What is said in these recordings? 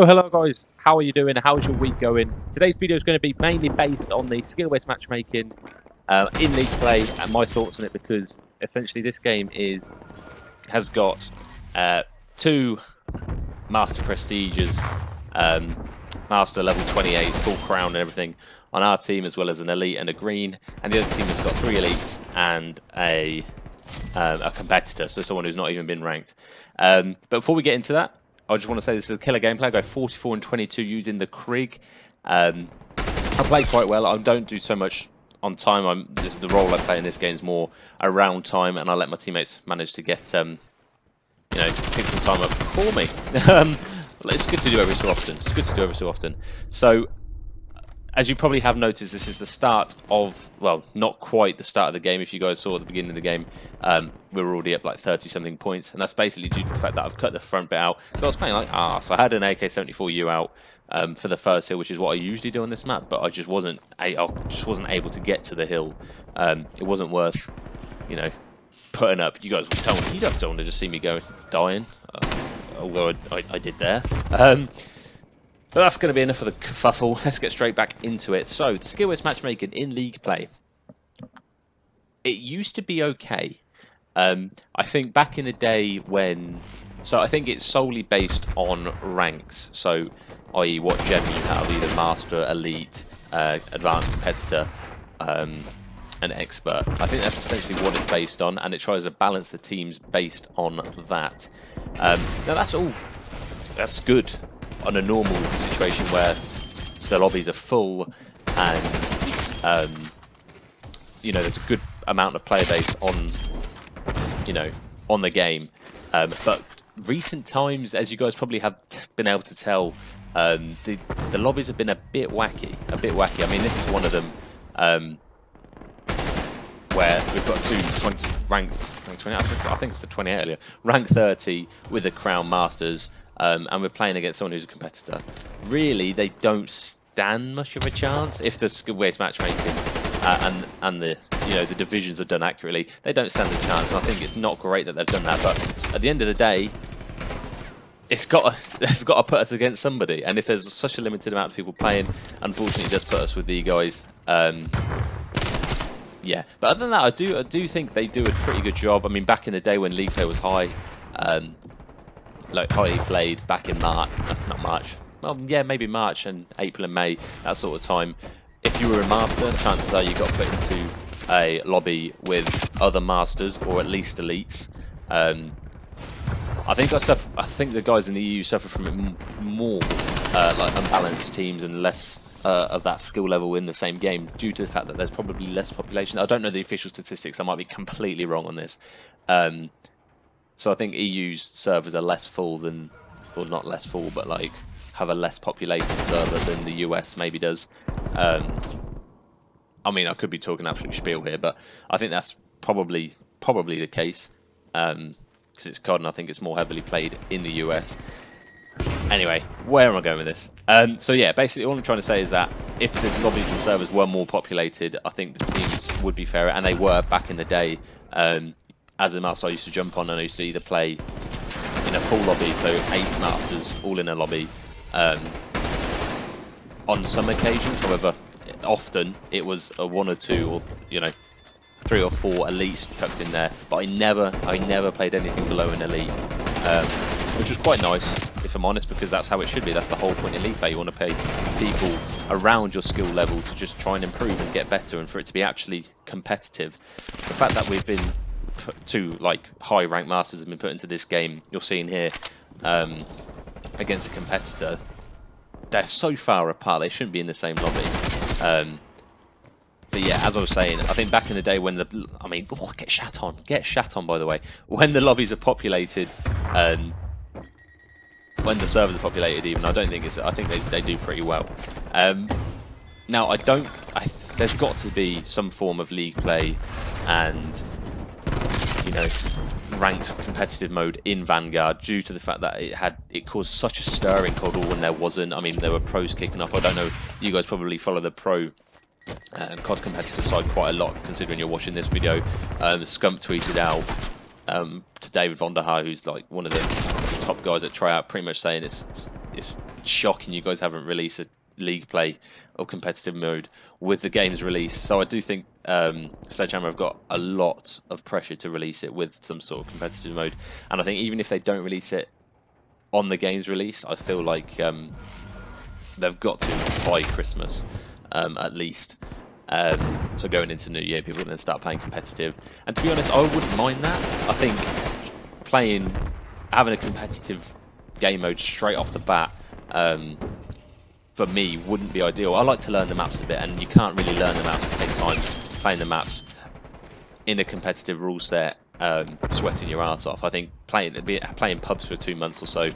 Oh, hello guys, how are you doing? How's your week going? Today's video is going to be mainly based on the skill-based matchmaking in League Play and my thoughts on it, because essentially this game has got two Master Prestiges, Master level 28, full crown and everything on our team, as well as an Elite and a Green, and the other team has got 3 Elites and a competitor, so someone who's not even been ranked. But before we get into that, I just want to say this is a killer gameplay. I go 44 and 22 using the Krieg. I play quite well. I don't do so much on time. The role I play in this game is more around time, and I let my teammates manage to get, pick some time up for me. It's good to do every so often. So, as you probably have noticed, this is the start of, well, not quite the start of the game. If you guys saw at the beginning of the game, we were already up like 30-something points, and that's basically due to the fact that I've cut the front bit out. So I was playing like arse. I had an AK-74U out for the first hill, which is what I usually do on this map, but I just wasn't able to get to the hill. It wasn't worth, putting up. You guys don't want to just see me go dying, although I did there. But that's going to be enough of the kerfuffle. Let's get straight back into it. So, the skill-based matchmaking in League Play. It used to be okay. I think back in the day when... So, I think it's solely based on ranks. So, i.e. what gem you have, either Master, Elite, Advanced Competitor, and Expert. I think that's essentially what it's based on, and it tries to balance the teams based on that. Now, that's good on a normal situation where the lobbies are full and there's a good amount of player base on the game, but recent times, as you guys probably have been able to tell, the lobbies have been a bit wacky. I mean, this is one of them, where we've got two rank 20, I think it's the 28 earlier, rank 30 with the Crown Masters. And we're playing against someone who's a competitor. Really, they don't stand much of a chance if the skill-based matchmaking and the divisions are done accurately. They don't stand a chance, and I think it's not great that they've done that. But at the end of the day, they've got to put us against somebody. And if there's such a limited amount of people playing, unfortunately, it does put us with the guys. Yeah, but other than that, I do think they do a pretty good job. I mean, back in the day when League Play was high. Like highly played back in March, not March, well, yeah, maybe March and April and May, that sort of time. If you were a Master, chances are you got put into a lobby with other Masters or at least Elites. I think the guys in the EU suffer from it more, like unbalanced teams and less of that skill level in the same game, due to the fact that there's probably less population. I don't know the official statistics. I might be completely wrong on this. So I think EU's servers are less full than, well, not less full, but like have a less populated server than the US maybe does. I mean, I could be talking absolute spiel here, but I think that's probably the case, because it's COD and I think it's more heavily played in the US. Anyway, where am I going with this? So yeah, basically all I'm trying to say is that if the lobbies and servers were more populated, I think the teams would be fairer, and they were back in the day. As a Master, I used to jump on and I used to either play in a full lobby, so 8 Masters all in a lobby, on some occasions. However, often it was a 1 or 2 or 3 or 4 Elites tucked in there, but I never played anything below an Elite, which was quite nice, if I'm honest, because that's how it should be. That's the whole point of Elite Play. You want to pay people around your skill level to just try and improve and get better, and for it to be actually competitive. The fact that we've been two like high rank Masters have been put into this game, you're seeing here, against a competitor, they're so far apart they shouldn't be in the same lobby. But yeah, as I was saying, I think back in the day when get shat on by the way, when the lobbies are populated, when the servers are populated, even, I think they do pretty well. Now there's got to be some form of League Play and ranked competitive mode in Vanguard, due to the fact that it caused such a stir in COD when there wasn't. I mean, there were pros kicking off. I don't know, you guys probably follow the pro COD competitive side quite a lot, considering you're watching this video. Scump tweeted out to David Vonderhaar, who's like one of the top guys at Tryout, pretty much saying it's it's shocking you guys haven't released a league play or competitive mode with the game's release. So I do think Sledgehammer have got a lot of pressure to release it with some sort of competitive mode. And I think even if they don't release it on the game's release, I feel like they've got to by Christmas at least. So going into New Year, people are going to start playing competitive. And to be honest, I wouldn't mind that. I think having a competitive game mode straight off the bat, for me, wouldn't be ideal. I like to learn the maps a bit, and you can't really learn the maps. It takes time playing the maps in a competitive rule set, sweating your ass off. I think playing pubs for 2 months or so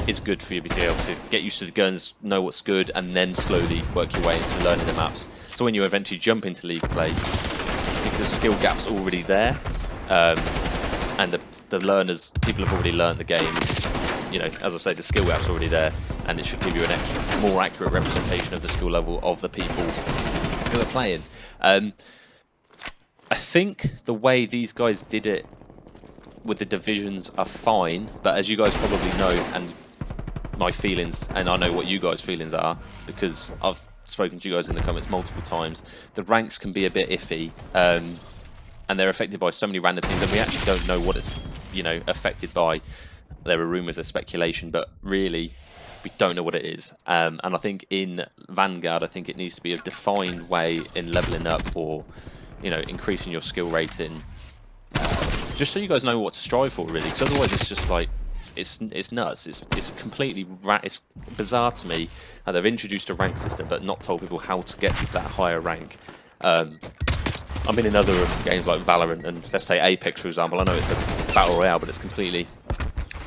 is good for you to be able to get used to the guns, know what's good, and then slowly work your way into learning the maps. So when you eventually jump into league play, I think the skill gap's already there, and the learners, people have already learned the game. You know, as I say, the skill gap's already there, and it should give you an extra, more accurate representation of the skill level of the people who are playing. I think the way these guys did it with the divisions are fine, but as you guys probably know, and my feelings, and I know what you guys' feelings are, because I've spoken to you guys in the comments multiple times, the ranks can be a bit iffy, and they're affected by so many random things, and we actually don't know what it's, you know, affected by. There are rumours, there's speculation, but really, we don't know what it is. And I think in Vanguard, I think it needs to be a defined way in leveling up, or, you know, increasing your skill rating, just so you guys know what to strive for, really. Because otherwise, it's just like, it's nuts. It's completely it's bizarre to me how they've introduced a rank system, but not told people how to get to that higher rank. I mean, in other games like Valorant and let's say Apex, for example, I know it's a battle royale, but it's completely.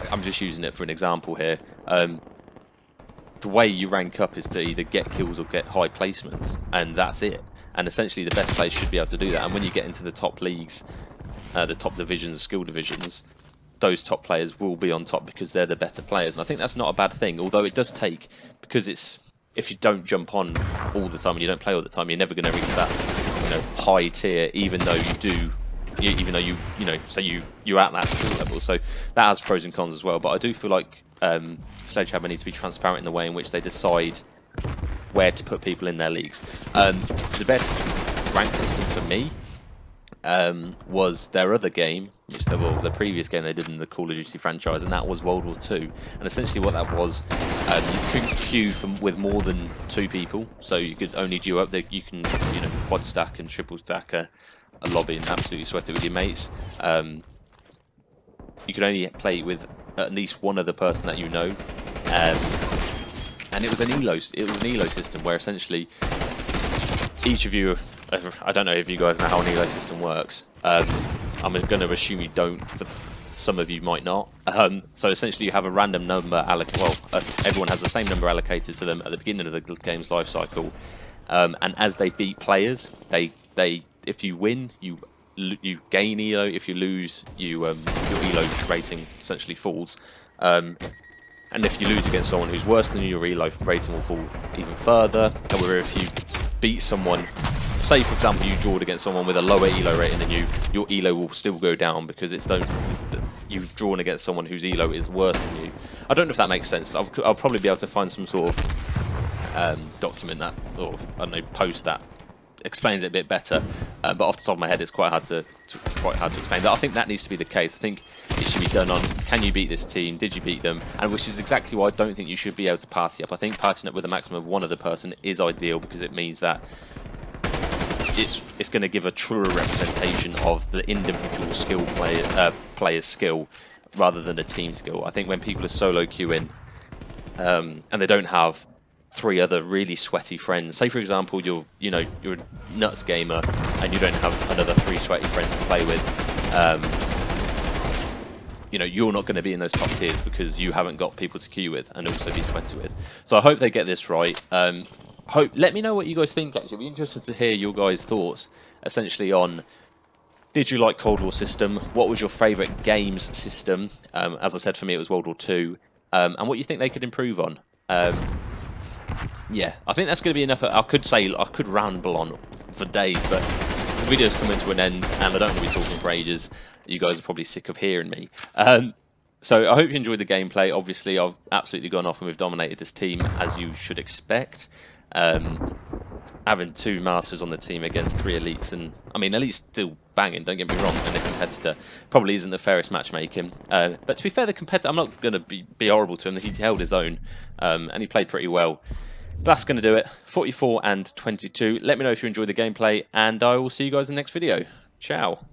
I'm just using it for an example here. The way you rank up is to either get kills or get high placements, and that's it. And essentially, the best players should be able to do that. And when you get into the top leagues, the top divisions, skill divisions, those top players will be on top because they're the better players. And I think that's not a bad thing, although it does take, because it's, if you don't jump on all the time and you don't play all the time, you're never going to reach that, you know, high tier, even though you do. Even though you know, say you're at that skill level, so that has pros and cons as well. But I do feel like Sledgehammer needs to be transparent in the way in which they decide where to put people in their leagues. The best rank system for me was their other game, which the previous game they did in the Call of Duty franchise, and that was World War II. And essentially, what that was, you couldn't queue with more than 2 people, so you could only queue up. You can, you know, quad stack and triple stack a lobby and absolutely sweat it with your mates. You could only play with at least one other person that you know, and it was an elo. It was an elo system where essentially each of you. I don't know if you guys know how an elo system works. I'm going to assume you don't. For some of you might not. So essentially, you have a random number everyone has the same number allocated to them at the beginning of the game's life cycle, and as they beat players, if you win, you gain elo. If you lose, your elo rating essentially falls. And if you lose against someone who's worse than you, your elo rating will fall even further. However, if you beat someone, say for example you drawed against someone with a lower elo rating than you, your elo will still go down because it's those you've drawn against someone whose elo is worse than you. I don't know if that makes sense. I'll probably be able to find some sort of document that, or I don't know, post that explains it a bit better, but off the top of my head it's quite hard to explain. But I think that needs to be the case. I think it should be done on, can you beat this team, did you beat them, and which is exactly why I don't think you should be able to party up. I think partying up with a maximum of one other person is ideal, because it means that it's going to give a truer representation of the individual skill player's skill rather than a team skill. I think when people are solo queuing and they don't have 3 other really sweaty friends. Say for example you're a nuts gamer and you don't have another 3 sweaty friends to play with. You're not going to be in those top tiers because you haven't got people to queue with and also be sweaty with. So I hope they get this right. Let me know what you guys think. Actually, I'd be interested to hear your guys' thoughts essentially on, did you like Cold War system? What was your favourite games system? As I said, for me it was World War II. And what you think they could improve on. Yeah, I think that's going to be enough. I could ramble on for days, but the video's coming to an end and I don't want to be talking for ages. You guys are probably sick of hearing me. So I hope you enjoyed the gameplay. Obviously, I've absolutely gone off and we've dominated this team, as you should expect. Having 2 Masters on the team against 3 Elites, and I mean, Elite's still banging, don't get me wrong, and the competitor probably isn't the fairest matchmaking. But to be fair, the competitor, I'm not going to be horrible to him. He held his own, and he played pretty well. But that's going to do it. 44 and 22. Let me know if you enjoyed the gameplay, and I will see you guys in the next video. Ciao.